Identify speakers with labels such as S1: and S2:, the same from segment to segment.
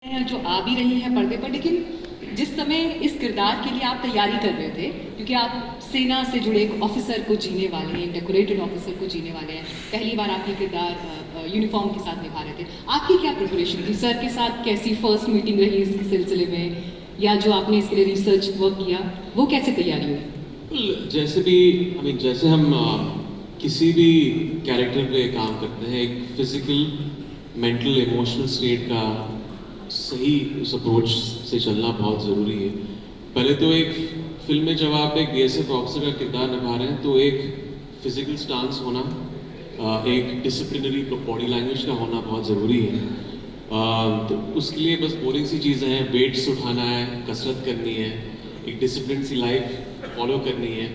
S1: हैं जो आ भी रही हैं पर्दे पर, लेकिन जिस समय इस किरदार के लिए आप तैयारी कर रहे थे, क्योंकि आप सेना से जुड़े एक ऑफिसर को जीने वाले हैं, डेकोरेटेड ऑफिसर को जीने वाले हैं, पहली बार आप ये किरदार यूनिफॉर्म के साथ निभा रहे थे, आपकी क्या प्रिपरेशन थी? सर के साथ कैसी फर्स्ट मीटिंग रही इस सिलसिले में, या जो आपने इसके लिए रिसर्च वर्क किया वो कैसे तैयारी हुई?
S2: जैसे भी जैसे हम किसी भी कैरेक्टर पे काम करते हैं, एक फिजिकल मेंटल इमोशनल स्टेट का सही उस अप्रोच से चलना बहुत ज़रूरी है। पहले तो एक फिल्म में जब आप एक बीएसएफ ऑफिसर का किरदार निभा रहे हैं तो एक फिजिकल स्टांस होना, एक डिसिप्लिनरी बॉडी लैंग्वेज का होना बहुत ज़रूरी है। तो उसके लिए बस बोरिंग सी चीज़ें हैं, वेट्स उठाना है, कसरत करनी है, एक डिसिप्लिन सी लाइफ फॉलो करनी है।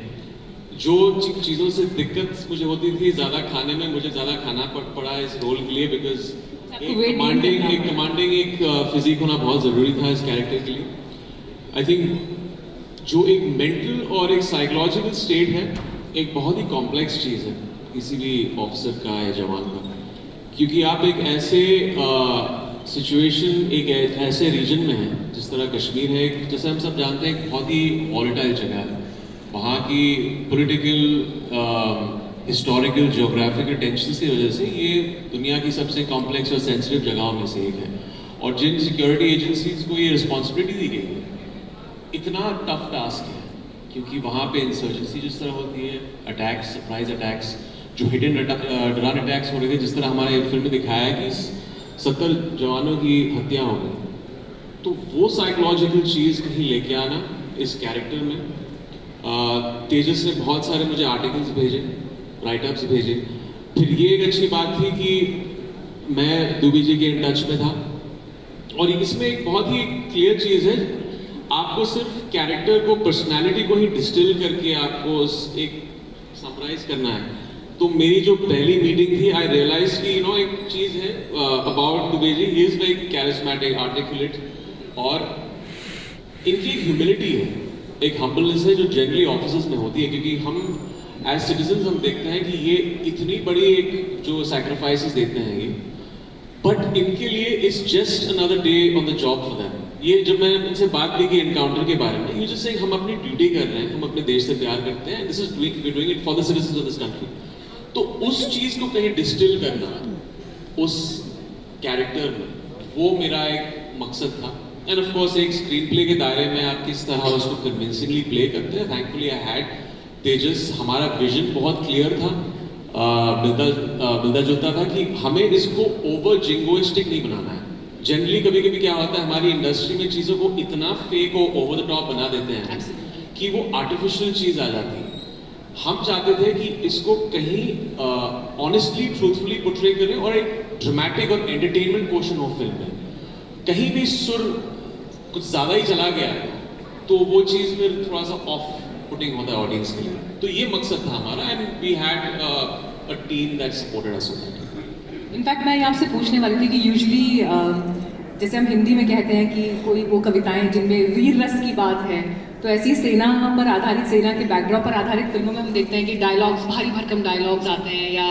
S2: जो चीज़ों से दिक्कत मुझे होती थी ज़्यादा खाने में, मुझे ज़्यादा खाना पड़ा इस रोल के लिए, बिकॉज एक कमांडिंग फिजिक होना बहुत ज़रूरी था इस कैरेक्टर के लिए। आई थिंक जो एक मेंटल और एक साइकोलॉजिकल स्टेट है, एक बहुत ही कॉम्प्लेक्स चीज़ है किसी भी ऑफिसर का या जवान का, क्योंकि आप एक ऐसे सिचुएशन, एक ऐसे रीजन में है जिस तरह कश्मीर है, जैसे हम सब जानते हैं, एक बहुत ही वॉलेटाइल जगह है। वहाँ की पॉलिटिकल, हिस्टोरिकल, जियोग्राफिकल टेंशन की वजह से ये दुनिया की सबसे कॉम्प्लेक्स और सेंसिटिव जगहों में से एक है। और जिन सिक्योरिटी एजेंसीज को ये रिस्पॉन्सिबिलिटी दी गई है, इतना टफ टास्क है, क्योंकि वहाँ पे इंसर्जेंसी जिस तरह होती है, अटैक्स, सरप्राइज अटैक्स, जो हिडन ड्रोन अटैक्स हो रहे थे, जिस तरह हमारे फिल्म में दिखाया है कि 70 जवानों की हत्या हो गई, तो वो साइकोलॉजिकल चीज़ कहीं लेके आना इस कैरेक्टर में। तेजस ने बहुत सारे मुझे आर्टिकल्स भेजे, राइटअप्स भेजे। फिर ये एक अच्छी बात थी कि मैं दुबे जी के इन टच में था, और इसमें एक बहुत ही क्लियर चीज़ है, आपको सिर्फ कैरेक्टर को, पर्सनैलिटी को ही डिस्टिल करके आपको एक समराइज करना है। तो मेरी जो पहली मीटिंग थी, आई रियलाइज कि एक चीज़ है about Dubey ji, he is very charismatic, articulate, और इनकी एक ह्यूमिलिटी है, एक हम्बलनेस है जो जनरली ऑफिसर्स में होती है, क्योंकि हम एज सिटीजन्स हम देखते हैं कि ये इतनी बड़ी एक जो सैक्रिफाइसेस देते हैं ये, बट इनके लिए it's just another day on the job for them. ये जब मैंने इनसे बात की कि एनकाउंटर के बारे में, ये जैसे हम अपनी ड्यूटी कर रहे हैं, हम अपने देश से प्यार करते हैं, this is doing it for the citizens of this country. तो उस चीज़ को कहीं डिस्टिल करना उस कैरेक्टर में, वो मेरा एक मकसद था। एंड ऑफ कोर्स एक स्क्रीन प्ले के दायरे में आप किस तरह उसको कन्विंसिंगली प्ले करते हैं। थैंकफुली आई हैड तेजस, हमारा विजन बहुत क्लियर था, मिलता जुलता था कि हमें इसको ओवर जिंगोइस्टिक नहीं बनाना है। जनरली कभी कभी क्या होता है, हमारी इंडस्ट्री में चीज़ों को इतना फेक और ओवर द टॉप बना देते हैं कि वो आर्टिफिशियल चीज़ आ जाती है। हम चाहते थे कि इसको कहीं ऑनेस्टली, ट्रूथफुली पोर्ट्रे करें, और एक ड्रामेटिक और एंटरटेनमेंट पोर्शन हो फिल्म में। कहीं भी सुर कुछ ज़्यादा ही चला गया तो वो चीज़ फिर थोड़ा सा ऑफ पुटिंग होता है ऑडियंस के लिए। तो ये मकसद था हमारा, and we had a team that supported us.
S1: In fact मैं आपसे पूछने वाली थी कि यूजुअली जैसे हम हिंदी में कहते हैं कि कोई वो कविताएं जिनमें वीर रस की बात है, तो ऐसी सेना पर आधारित, सेना के बैकड्रॉप पर आधारित फिल्मों में हम देखते हैं कि डायलॉग्स, भारी भरकम डायलॉग्स आते हैं, या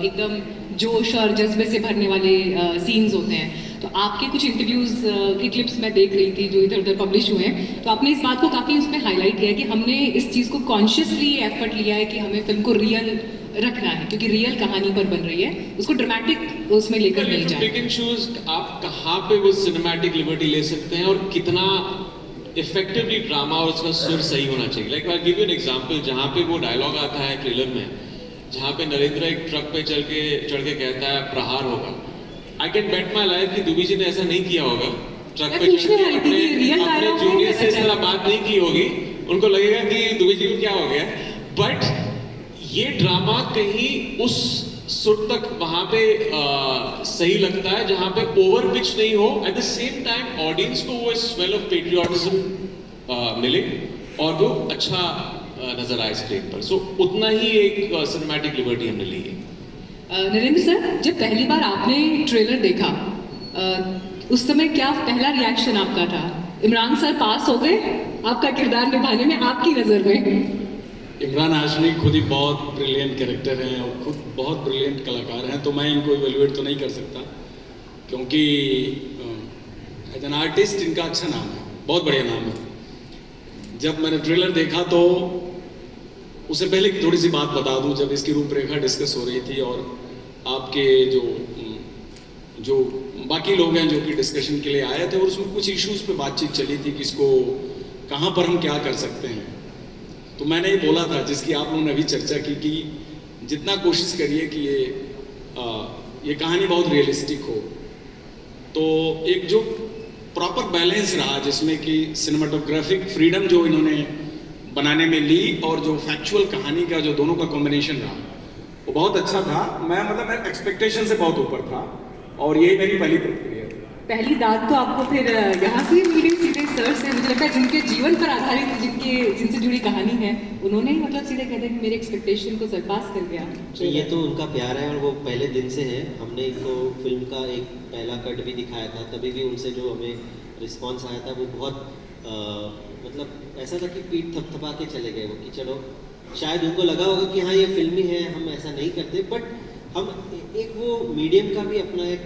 S1: एकदम जोश और जज्बे से भरने वाले सीन्स होते हैं। तो आपके कुछ इंटरव्यूज़ की क्लिप्स मैं देख रही थी जो इधर उधर पब्लिश हुए हैं, तो आपने इस बात को काफ़ी उसमें हाईलाइट किया है कि हमने इस चीज़ को कॉन्शियसली एफर्ट लिया है कि हमें फिल्म को रियल रखना है, क्योंकि रियल कहानी पर बन रही है, उसको ड्रामेटिक उसमें लेकर नहीं जाए।
S2: पिक एंड चूज आप कहाँ पे वो सिनेमैटिक लिबर्टी ले सकते हैं, और कितना इफेक्टिवली ड्रामा और उसका सुर सही होना चाहिए। Like I give you an example, जहाँ पे वो डायलॉग आता है ट्रेलर में, जहाँ पे नरेंद्र एक ट्रक पे चढ़ के कहता है प्रहार होगा। I can bet my life कि दुबे जी ने ऐसा नहीं किया होगा, ट्रक पे चढ़ के अपने जूनियर से इस तरह बात नहीं की होगी, उनको लगेगा कि दुबे जी को क्या हो गया। बट ये ड्रामा कहीं उस सुर तक वहाँ पे सही लगता है जहाँ पे ओवर पिच नहीं हो, at the same time audience को वो स्मेल ऑफ पेट्रियोटिज्म मिले और वो अच्छा नजर आए स्क्रीन पर। सो उतना ही एक सिनेमैटिक लिबर्टी हमने ली है।
S1: नरेंद्र सर, जब पहली बार आपने ट्रेलर देखा, उस समय क्या पहला रिएक्शन आपका था? इमरान सर पास हो गए आपका किरदार निभाने में आपकी नज़र में?
S3: इमरान हाशमी खुद ही बहुत ब्रिलियंट कैरेक्टर हैं और खुद बहुत ब्रिलियंट कलाकार हैं, तो मैं इनको इवेलुएट तो नहीं कर सकता, क्योंकि एज एन आर्टिस्ट इनका अच्छा नाम है, बहुत बढ़िया नाम है। जब मैंने ट्रेलर देखा तो उससे पहले की थोड़ी सी बात बता दूं, जब इसकी रूपरेखा डिस्कस हो रही थी और आपके जो बाकी लोग हैं जो कि डिस्कशन के लिए आए थे और उसमें कुछ इश्यूज पे बातचीत चली थी कि इसको कहाँ पर हम क्या कर सकते हैं, तो मैंने ये बोला था जिसकी आप लोगों ने अभी चर्चा की कि जितना कोशिश करिए कि ये कहानी बहुत रियलिस्टिक हो। तो एक जो प्रॉपर बैलेंस रहा जिसमें कि सिनेमाटोग्राफिक फ्रीडम जो इन्होंने बनाने में ली और जो फैक्चुअल कहानी का जो दोनों का कॉम्बिनेशन रहा वो बहुत अच्छा था। मैं मतलब एक्सपेक्टेशन से बहुत ऊपर था और यही मेरी पहली प्रतिक्रिया थी।
S1: पहली दाद तो आपको फिर यहाँ से मिली सीधे सर से, मुझे लगता है जिनके जीवन पर आधारित जिनसे जुड़ी कहानी है उन्होंने ही मतलब सीधे कहते हैं कि मेरे एक्सपेक्टेशन को सरपास कर गया।
S4: तो ये तो उनका प्यार है और वो पहले दिन से है। हमने इनको फिल्म का एक पहला कट भी दिखाया था, तभी भी उनसे जो हमें रिस्पांस आया था वो बहुत मतलब ऐसा था कि पीठ थपथपा के चले गए वो कि चलो, शायद उनको लगा होगा कि हाँ ये फिल्मी है, हम ऐसा नहीं करते, बट हम एक वो मीडियम का भी अपना एक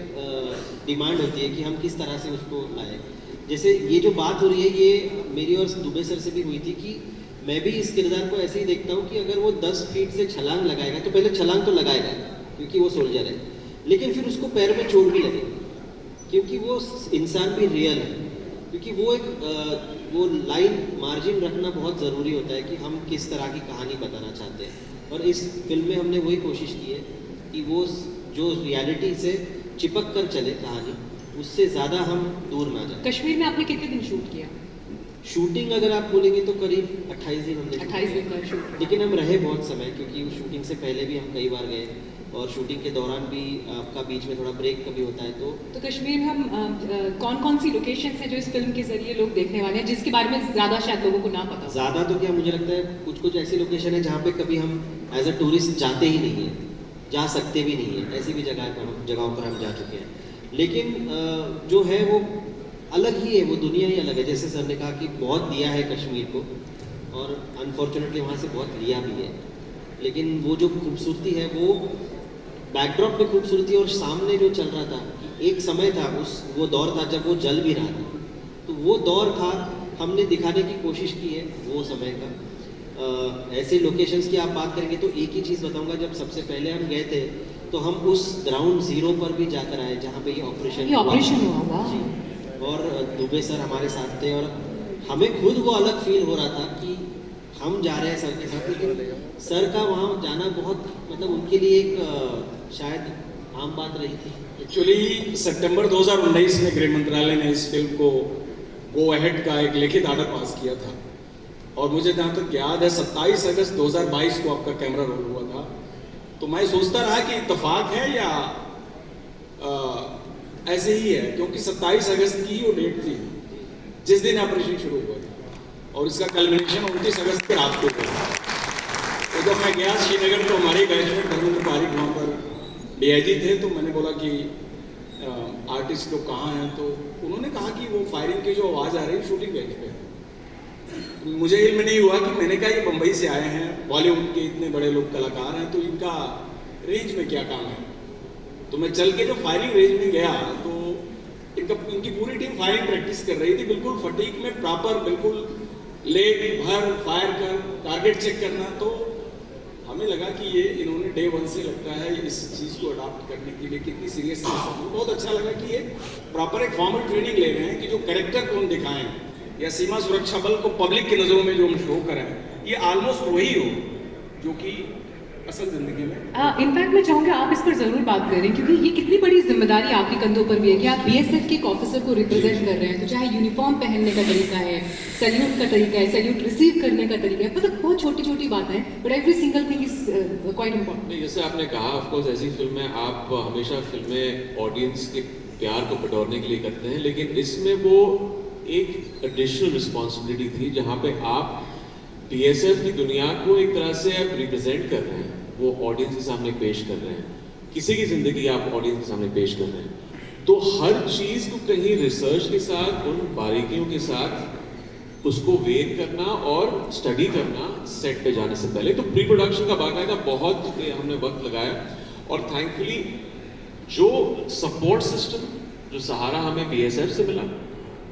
S4: डिमांड होती है कि हम किस तरह से उसको लाए। जैसे ये जो बात हो रही है ये मेरी और दुबे सर से भी हुई थी कि मैं भी इस किरदार को ऐसे ही देखता हूँ कि अगर वो 10 फीट से छलांग लगाएगा तो पहले छलांग तो लगाएगा क्योंकि वो सोल्जर है, लेकिन फिर उसको पैर में चोट भी लगेगी क्योंकि वो इंसान भी रियल है। क्योंकि वो एक वो लाइन मार्जिन रखना बहुत ज़रूरी होता है कि हम किस तरह की कहानी बताना चाहते हैं, और इस फिल्म में हमने वही कोशिश की है कि वो जो रियलिटी से चिपक कर चले कहानी, उससे ज़्यादा हम दूर ना जाए।
S1: कश्मीर में आपने कितने दिन शूट किया?
S4: शूटिंग अगर आप बोलेंगे तो करीब 28 दिन हमने
S1: 28 दिन का शूट।
S4: लेकिन हम रहे बहुत समय क्योंकि शूटिंग से पहले भी हम कई बार गए और शूटिंग के दौरान भी आपका बीच में थोड़ा ब्रेक कभी होता है।
S1: तो कश्मीर में हम कौन कौन सी लोकेशन है जो इस फिल्म के जरिए लोग देखने वाले हैं जिसके बारे में ज़्यादा शायद लोगों को ना पता हो?
S4: ज़्यादा तो क्या, मुझे लगता है कुछ कुछ ऐसी लोकेशन है जहाँ पे कभी हम एज अ टूरिस्ट जाते ही नहीं हैं, जा सकते भी नहीं है, ऐसी भी जगहों पर हम जा चुके हैं। लेकिन जो है वो अलग ही है, वो दुनिया ही अलग है। जैसे सर ने कहा कि बहुत दिया है कश्मीर को और अनफॉर्चुनेटली वहाँ से बहुत लिया भी है, लेकिन वो जो खूबसूरती है वो बैकड्रॉप में खूबसूरती और सामने जो चल रहा था, एक समय था वो दौर था जब वो जल भी रहा था, तो वो दौर था हमने दिखाने की कोशिश की है वो समय का। ऐसे लोकेशंस की आप बात करेंगे तो एक ही चीज़ बताऊंगा, जब सबसे पहले हम गए थे तो हम उस ग्राउंड जीरो पर भी जाकर आए जहाँ पे ये ऑपरेशन
S1: हुआ
S4: जी, और दुबे सर हमारे साथ थे और हमें खुद वो अलग फील हो रहा था कि हम जा रहे हैं सर के साथ, लेकिन सर का वहाँ जाना बहुत मतलब उनके लिए एक शायद आम बात रही थी।
S3: एक्चुअली सितंबर 2019 में गृह मंत्रालय ने इस फिल्म को गो अहेड का एक लिखित आर्डर पास किया था और मुझे जहाँ तक याद है 27 अगस्त 2022 को आपका कैमरा रोल हुआ था। तो मैं सोचता रहा कि इत्तेफाक है या ऐसे ही है, क्योंकि 27 अगस्त की ही वो डेट थी जिस दिन ऑपरेशन शुरू हुआ था और इसका कल्मिनेशन 29 अगस्त के रात को हुआ। तो जब मैं गया श्रीनगर तो हमारे बैचमेट धर्मेंद्र पारिक वहाँ पर DIG थे, तो मैंने बोला कि आर्टिस्ट लोग कहाँ हैं, तो उन्होंने कहा कि वो फायरिंग की जो आवाज़ आ रही है शूटिंग रेंज पे। मुझे इल्म नहीं हुआ कि मैंने कहा ये बम्बई से आए हैं, बॉलीवुड के इतने बड़े लोग कलाकार हैं, तो इनका रेंज में क्या काम है। तो मैं चल के जब फायरिंग रेंज में गया तो इनकी पूरी टीम फायरिंग प्रैक्टिस कर रही थी, बिल्कुल फटीक में प्रॉपर, बिल्कुल लेग भर फायर कर टारगेट चेक करना। तो हमें लगा कि ये इन्होंने डे 1 से लगता है इस चीज़ को अडॉप्ट करने के लिए कितनी सीरियसनेस है। बहुत अच्छा लगा कि ये प्रॉपर एक फॉर्मल ट्रेनिंग ले रहे हैं कि जो कैरेक्टर को हम दिखाएं या सीमा सुरक्षा बल को पब्लिक की नज़रों में जो हम शो करें, ये ऑलमोस्ट वही हो जो कि असल जिंदगी में।
S1: इनफैक्ट मैं चाहूँगा आप इस पर ज़रूर बात करें क्योंकि ये कितनी बड़ी जिम्मेदारी आपके कंधों पर भी है कि आप BSF के एक ऑफिसर को रिप्रेजेंट कर रहे हैं। तो चाहे यूनिफॉर्म पहनने का तरीका है, सैल्यूट का तरीका है, सैल्यूट रिसीव करने का तरीका है, मतलब बहुत छोटी छोटी बातें हैं, but every single thing is quite important.
S2: जैसे आपने कहा, ऑफकोर्स ऐसी फिल्में आप हमेशा फिल्में ऑडियंस के प्यार को बटोरने के लिए करते हैं, लेकिन इसमें वो एक एडिशनल रिस्पॉन्सिबिलिटी थी जहाँ पे आप BSF की दुनिया को एक तरह से आप रिप्रेजेंट कर रहे हैं, वो ऑडियंस के सामने पेश कर रहे हैं, किसी की ज़िंदगी आप ऑडियंस के सामने पेश कर रहे हैं। तो हर चीज़ को कहीं रिसर्च के साथ, उन बारीकियों के साथ उसको वेट करना और स्टडी करना सेट पे जाने से पहले, तो प्री प्रोडक्शन का बाकायदा बहुत हमने वक्त लगाया और थैंकफुली जो सपोर्ट सिस्टम, जो सहारा हमें BSF से मिला,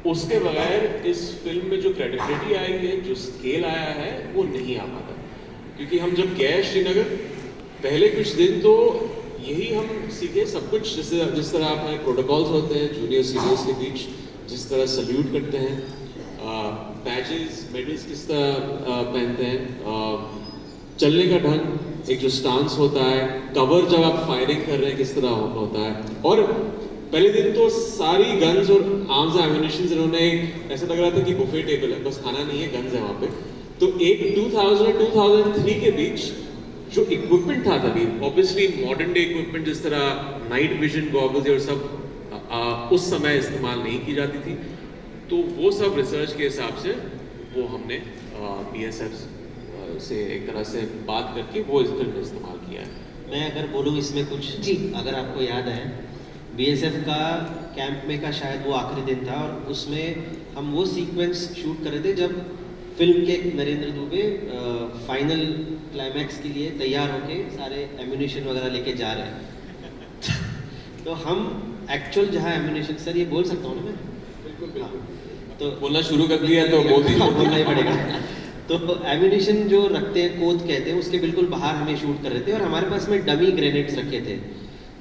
S2: उसके बगैर इस फिल्म में जो क्रेडिबिलिटी आई है, जो स्केल आया है, वो नहीं आ पाता। क्योंकि हम जब गए श्रीनगर, पहले कुछ दिन तो यही हम सीखे सब कुछ, जिस तरह अपने प्रोटोकॉल्स होते हैं जूनियर सीनियर्स के बीच, जिस तरह सल्यूट करते हैं, बैजेस मेडल्स किस तरह पहनते हैं, चलने का ढंग, एक जो स्टांस होता है, कवर जब आप फायरिंग कर रहे हैं किस तरह होता है। और पहले दिन तो सारी गन्स और आर्म्स एमिनेशन इन्होंने, ऐसा लग रहा था कि बुफे टेबल है, बस खाना नहीं है, गन्स है वहाँ पे। तो एक 2000 और 2003 के बीच जो इक्विपमेंट था तभी, ऑब्वियसली मॉडर्न डे इक्विपमेंट जिस तरह नाइट विजन गॉगल्स और सब उस समय इस्तेमाल नहीं की जाती थी, तो वो सब रिसर्च के हिसाब से वो हमने BSF से एक तरह से बात करके वो इस फिल्म में इस्तेमाल किया है।
S4: मैं अगर बोलूँ इसमें कुछ,
S1: जी,
S4: अगर आपको याद है, BSF का कैंप में का शायद वो आखिरी दिन था और उसमें हम वो सीक्वेंस शूट कर रहे थे जब फिल्म के नरेंद्र दुबे फाइनल क्लाइमैक्स के लिए तैयार होके सारे एम्यूनेशन वगैरह लेके जा रहे हैं। तो हम एक्चुअल जहाँ एम्यूनेशन, सर ये बोल सकता हूँ ना मैं?
S3: बिल्कुल बिल्कुल।
S4: तो
S2: बोलना शुरू कर दिया तो बोल दीजिए।
S4: बोलना ही पड़ेगा। तो एम्यूनेशन जो रखते हैं, कोद कहते हैं, उसके बिल्कुल बाहर हमें शूट कर रहे थे और हमारे पास में डमी ग्रेनेड्स रखे थे।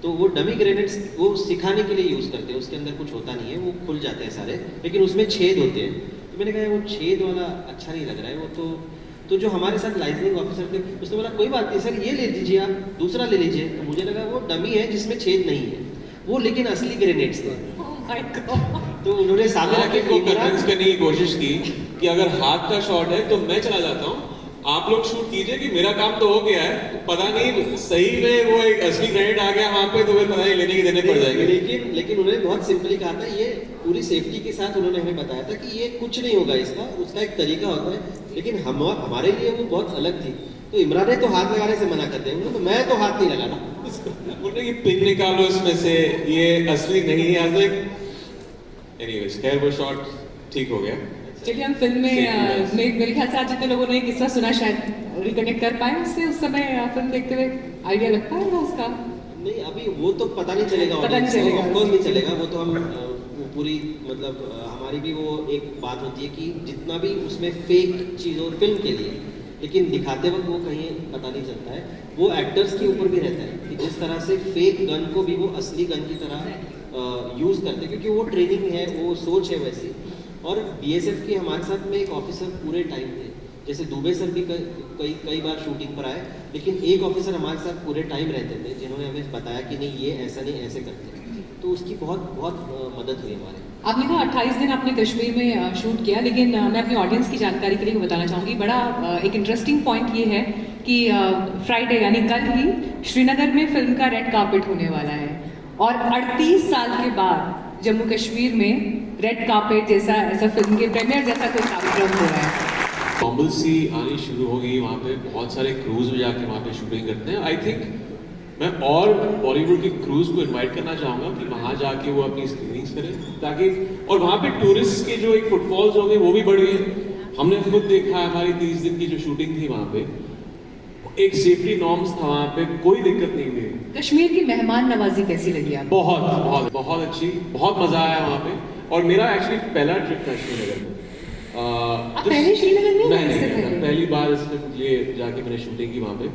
S4: तो वो डमी ग्रेनेड्स वो सिखाने के लिए यूज़ करते हैं, उसके अंदर कुछ होता नहीं है, वो खुल जाते हैं सारे, लेकिन उसमें छेद होते हैं। तो मैंने कहा वो छेद वाला अच्छा नहीं लग रहा है, वो तो जो हमारे साथ लाइसेंसिंग ऑफिसर थे उसने बोला कोई बात नहीं सर, ये ले लीजिए आप, दूसरा ले लीजिए। तो मुझे लगा वो डमी है जिसमें छेद नहीं है, वो लेकिन असली ग्रेनेड्स थे।
S1: Oh my God.
S4: तो उन्होंने सामने रखे
S2: को कन्विंस करने की कोशिश की कि अगर हाथ का शॉट है तो मैं चला जाता हूँ, आप लोग शूट कीजिए कि मेरा काम तो हो गया है, पता नहीं सही में वो एक असली क्रेडिट आ गया वहाँ पे तो फिर पता नहीं लेने की देने पड़ जाएंगे।
S4: लेकिन उन्होंने बहुत सिंपली कहा था, ये पूरी सेफ्टी के साथ उन्होंने हमें बताया था कि ये कुछ नहीं होगा, उसका एक तरीका होता है, लेकिन हमारे लिए वो बहुत अलग थी। तो इमरान ने तो हाथ लगाने से मना कर दिया, तो मैं तो हाथ नहीं लगाना।
S2: बोल रहे कि पिन निकालो इसमें से, ये असली नहीं है। एनीवेज, खैर वो शॉट ठीक हो गया।
S1: चलिए हम फिल्म में मेरे ख्याल से आज जितने लोगों ने किस्सा सुना शायद रिकनेक्ट कर पाए उससे, उस समय फिल्म देखते हुए आइडिया लगता है ना उसका?
S4: नहीं, अभी वो तो पता नहीं चलेगा,
S1: पता नहीं चलेगा,
S4: ऑफ कोर्स नहीं चलेगा। वो तो हम वो पूरी मतलब हमारी भी वो एक बात होती है कि जितना भी उसमें फेक चीज़ हो फिल्म के लिए, लेकिन दिखाते वक्त वो कहीं पता नहीं चलता है। वो एक्टर्स के ऊपर भी रहता है कि जिस तरह से फेक गन को भी वो असली गन की तरह यूज़ करते हैं, क्योंकि वो ट्रेनिंग है, वो सोच है वैसी। और BSF के हमारे साथ में एक ऑफिसर पूरे टाइम थे, जैसे दुबे सर भी कई बार शूटिंग पर आए, लेकिन एक ऑफिसर हमारे साथ पूरे टाइम रहते थे जिन्होंने हमें बताया कि नहीं ये ऐसा नहीं ऐसे करते हैं। तो उसकी बहुत मदद हुई हमारे।
S1: आपने कहा 28 दिन आपने कश्मीर में शूट किया, लेकिन मैं अपनी ऑडियंस की जानकारी के लिए बताना चाहूँगी, बड़ा एक इंटरेस्टिंग पॉइंट ये है कि फ्राइडे यानी कल ही श्रीनगर में फिल्म का रेड कार्पेट होने वाला है और 38 साल के बाद जम्मू कश्मीर में रेड कार्पेट जैसा ऐसा फिल्म के प्रीमियर जैसा कोई कार्यक्रम हो रहा है।
S2: नॉर्मल सी आनी शुरू हो गई वहाँ पे, बहुत सारे क्रूज में जाके वहाँ पे शूटिंग करते हैं। आई थिंक मैं और बॉलीवुड के क्रूज को इनवाइट करना चाहूँगा कि वहाँ जाके वो अपनी स्क्रीनिंग्स करें, ताकि और वहाँ पे टूरिस्ट के जो एक फुटफॉल्स होंगे वो भी बढ़े। हमने खुद देखा है, हमारी 30 दिन की जो शूटिंग थी वहाँ पे एक सेफ्टी नॉर्म्स था, वहाँ पे कोई दिक्कत नहीं हुई।
S1: कश्मीर की मेहमान नवाजी कैसी लगी आपको?
S2: बहुत बहुत बहुत अच्छी, बहुत मजा आया वहाँ पे। और मेरा एक्चुअली पहला ट्रिप था श्रीनगर में।
S1: पहले श्रीनगर नहीं गए इससे
S2: नहीं,
S1: पहले?
S2: पहली बार इसमें लिए जाके मैंने शूटिंग की वहाँ पे।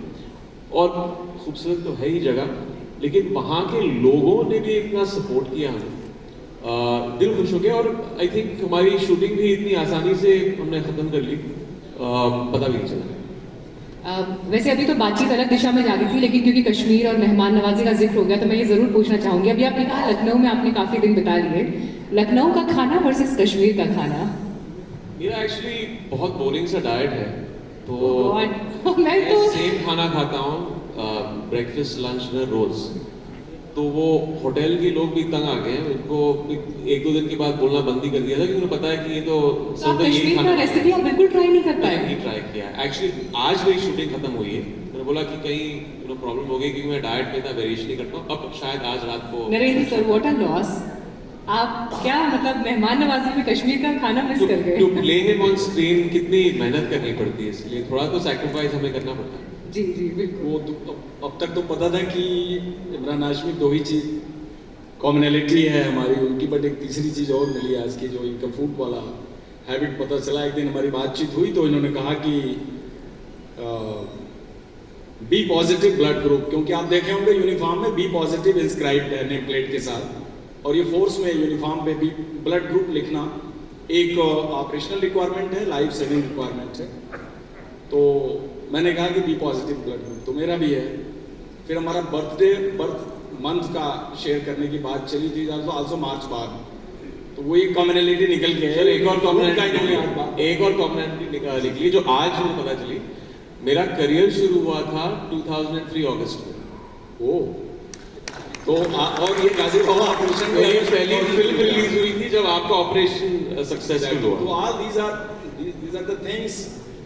S2: और खूबसूरत तो है ही जगह, लेकिन वहाँ के लोगों ने भी इतना सपोर्ट किया हमें, दिल खुश हो गया। और आई थिंक हमारी शूटिंग भी इतनी आसानी से हमने ख़त्म कर ली, पता भी नहीं चला।
S1: वैसे अभी तो बातचीत अलग दिशा में जा रही थी, लेकिन क्योंकि कश्मीर और मेहमान नवाजी का जिक्र हो गया तो मैं ये ज़रूर पूछना चाहूँगी, अभी आपने कहा लखनऊ में आपने काफ़ी दिन बिता लिए, लखनऊ का खाना वर्सेस कश्मीर का खाना?
S2: मेरा एक्चुअली बहुत बोरिंग सा डाइट है, तो
S1: मैं तो
S2: सेम खाना खाता हूँ, ब्रेकफास्ट लंच में रोज। तो वो होटल के लोग भी तंग आ गए हैं, उनको 1-2 दिन के बाद बोलना बंद ही कर दिया था कि उन्हें पता है कि ये तो
S1: आप कश्मीर का रेसिपी आप बिल्कुल ट्राई नहीं कर पाए?
S2: नहीं ट्राई किया। एक्चुअली आज मेरी शूटिंग खत्म हुई है, मैंने बोला कि कहीं प्रॉब्लम हो गई क्योंकि मैं डाइट में इतना वेरिएशन नहीं करता हूँ। अब शायद आज रात को
S1: Narendra sir, what a loss. आप क्या मतलब मेहमान नवाजी में कश्मीर का खाना मिस कर गए?
S2: To play him on screen कितनी मेहनत करनी पड़ती है, इसलिए थोड़ा तो सैक्रिफाइस हमें करना पड़ता है।
S1: जी जी बिल्कुल।
S3: वो तो अब तक तो पता था कि इमरान हाशमी 2 ही चीज़ कॉमनैलिटी है हमारी उनकी, बट एक तीसरी चीज़ और मिली आज की, जो इनका फूड वाला हैबिट पता चला। एक दिन हमारी बातचीत हुई तो इन्होंने कहा कि बी पॉजिटिव ब्लड ग्रुप, क्योंकि आप देखे होंगे यूनिफॉर्म में बी पॉजिटिव इंस्क्राइब्ड है नेम प्लेट के साथ, और ये फोर्स में यूनिफॉर्म पे बी ब्लड ग्रुप लिखना एक ऑपरेशनल रिक्वायरमेंट है, लाइफ सेविंग रिक्वायरमेंट है। तो मैंने कहा कि बी पॉजिटिव ब्लड ग्रुप तो मेरा भी है। फिर हमारा बर्थ मंथ का शेयर करने की बात चली थी, आल्सो मार्च बाद, तो वो एक कॉमनैलिटी निकल के
S2: सर एक और
S3: निकली
S2: कॉमनैलिटी निकली जो आज मुझे पता चली। मेरा करियर शुरू हुआ था 2003 अगस्त में।
S3: ओ तो और ये गाजी बाबा ऑपरेशन
S2: मेरी पहली फिल्म रिलीज हुई थी जब आपका ऑपरेशन सक्सेसफुल
S3: तो
S2: हुआ।
S3: all these are the things,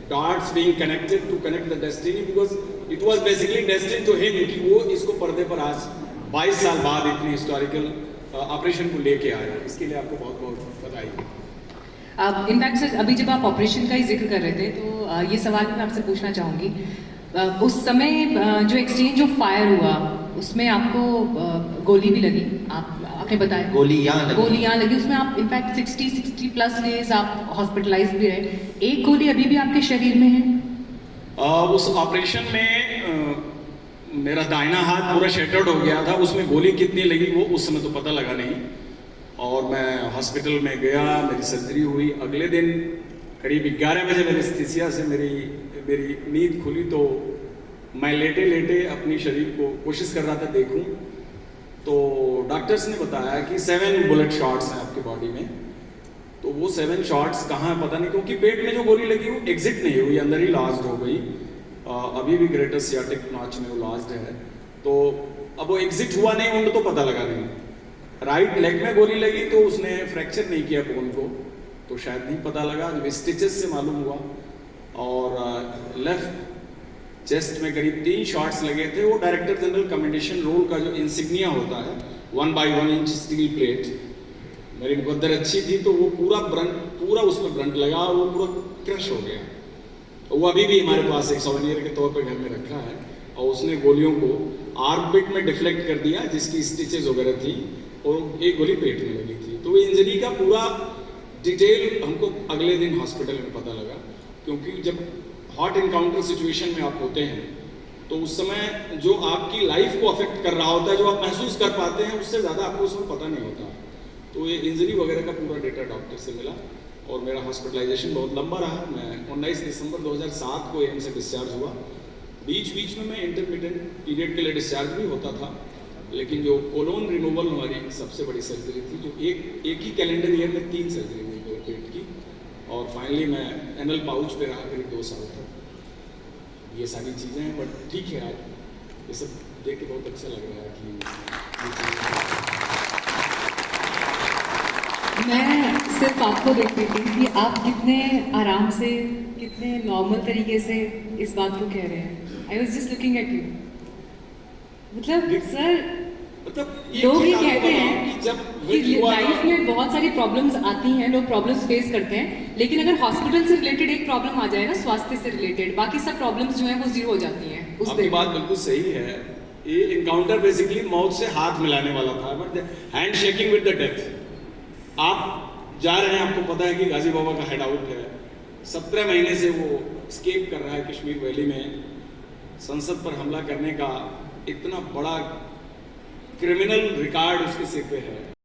S3: dots being connected to connect the destiny, because it was basically destined to him कि वो इसको पर्दे पर आज 22 साल बाद इतनी हिस्टोरिकल ऑपरेशन को लेके आए हैं। इसके लिए आपको बहुत बहुत बधाई।
S1: इनफैक्ट सर, अभी जब आप ऑपरेशन का ही जिक्र कर रहे थे तो ये सवाल मैं आपसे पूछना चाहूँगी। उस समय जो एक्सचेंज ऑफ फायर हुआ उसमें आपको गोली भी लगी, आपने बताया गोलियाँ लगी उसमें, आप इनफैक्ट 60 प्लस डेज आप हॉस्पिटलाइज भी रहे। एक गोली अभी भी आपके शरीर में है?
S3: उस ऑपरेशन में मेरा दाहिना हाथ पूरा शेटर्ड हो गया था, उसमें गोली कितनी लगी वो उस समय तो पता लगा नहीं। और मैं हॉस्पिटल में गया, मेरी सर्जरी हुई। अगले दिन करीब 11 बजे एनेस्थीसिया से मेरी नींद खुली, तो मैं लेटे लेटे अपनी शरीर को कोशिश कर रहा था देखूं, तो डॉक्टर्स ने बताया कि 7 बुलेट शॉट्स हैं आपके बॉडी में। तो वो 7 शॉट्स कहाँ है पता नहीं, क्योंकि पेट में जो गोली लगी वो एग्जिट नहीं हुई, अंदर ही लॉज्ड हो गई। अभी भी ग्रेटर सियाटिक नॉच में वो लॉज्ड है, तो अब वो एग्जिट हुआ नहीं, उनको तो पता लगा नहीं। राइट लेग में गोली लगी तो उसने फ्रैक्चर नहीं किया बोन को, तो शायद नहीं पता लगा, स्टिचेस से मालूम हुआ। और लेफ्ट चेस्ट में करीब 3 शॉट्स लगे थे। वो डायरेक्टर जनरल कमेंडेशन रोल का जो इंसिग्निया होता है 1x1 इंच स्टील प्लेट, मेरी मुकद्दर अच्छी थी तो वो पूरा उसमें ब्रंट लगा, वो पूरा क्रश हो गया। वो अभी भी हमारे पास एक सोवेनियर के तौर पर घर में रखा है, और उसने गोलियों को आर्मपिट में डिफ्लेक्ट कर दिया जिसकी स्टिचेस वगैरह थी, और एक गोली पेट में लगी थी। तो इंजरी का पूरा डिटेल हमको अगले दिन हॉस्पिटल में पता लगा, क्योंकि जब हॉट इनकाउंटर सिचुएशन में आप होते हैं तो उस समय जो आपकी लाइफ को अफेक्ट कर रहा होता है, जो आप महसूस कर पाते हैं, उससे ज़्यादा आपको उसमें पता नहीं होता। तो ये इंजरी वगैरह का पूरा डेटा डॉक्टर से मिला, और मेरा हॉस्पिटलाइजेशन बहुत लंबा रहा। मैं 19 दिसंबर 2007 को एम्स से डिस्चार्ज हुआ। बीच में मैं इंटरमिटेंट पीरियड के लिए डिस्चार्ज भी होता था, लेकिन जो कोलोन रिमूवल हमारी सबसे बड़ी सर्जरी थी, जो एक ही कैलेंडर ईयर में 3 सर्जरी हुई मेरे पेट की, और फाइनली मैं एनल पाउच पे रहा करीब 2 साल तक। ये सारी चीज़ें हैं, बट ठीक है, आज ये सब देख के बहुत अच्छा लग रहा है कि
S1: मैं सिर्फ आपको देख रही थी कि आप कितने आराम से, कितने नॉर्मल तरीके से इस बात को कह रहे हैं। I was just looking at you. मतलब सर, लोग ये कहते हैं कि लाइफ में बहुत सारी प्रॉब्लम्स आती हैं, लोग प्रॉब्लम्स फेस करते हैं, लेकिन अगर हॉस्पिटल से रिलेटेड एक प्रॉब्लम आ जाए ना, स्वास्थ्य से रिलेटेड, बाकी सब प्रॉब्लम्स जो हैं वो जीरो हो जाती हैं उस
S3: आपकी
S1: दिन।
S3: बात बिल्कुल सही है। ये इनकाउंटर बेसिकली मौत से हाथ मिलाने वाला था, but hand shaking with the death. आप जा रहे हैं, आपको पता है कि गाजी बाबा का हेड आउट है, 17 महीने से वो स्केप कर रहा है कश्मीर वैली में। संसद पर हमला करने का इतना बड़ा क्रिमिनल रिकॉर्ड उसके सिर पे है।